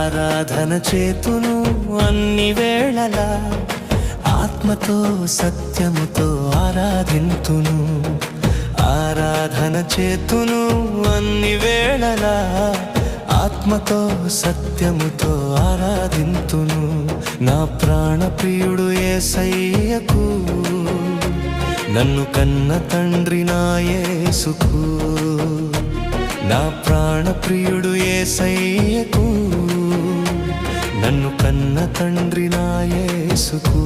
ఆరాధన చేతును అన్ని వేళలా, ఆత్మతో సత్యముతో ఆరాధింతును. ఆరాధన చేతును అన్ని వేళలా, ఆత్మతో సత్యముతో ఆరాధింతును. నా ప్రాణప్రియుడు యేసయ్యకు, నన్ను కన్న తండ్రి నా యేసుకు. నా ప్రాణప్రియుడు యేసయ్యకు, నన్ను కన్న తండ్రి నా యేసుకు.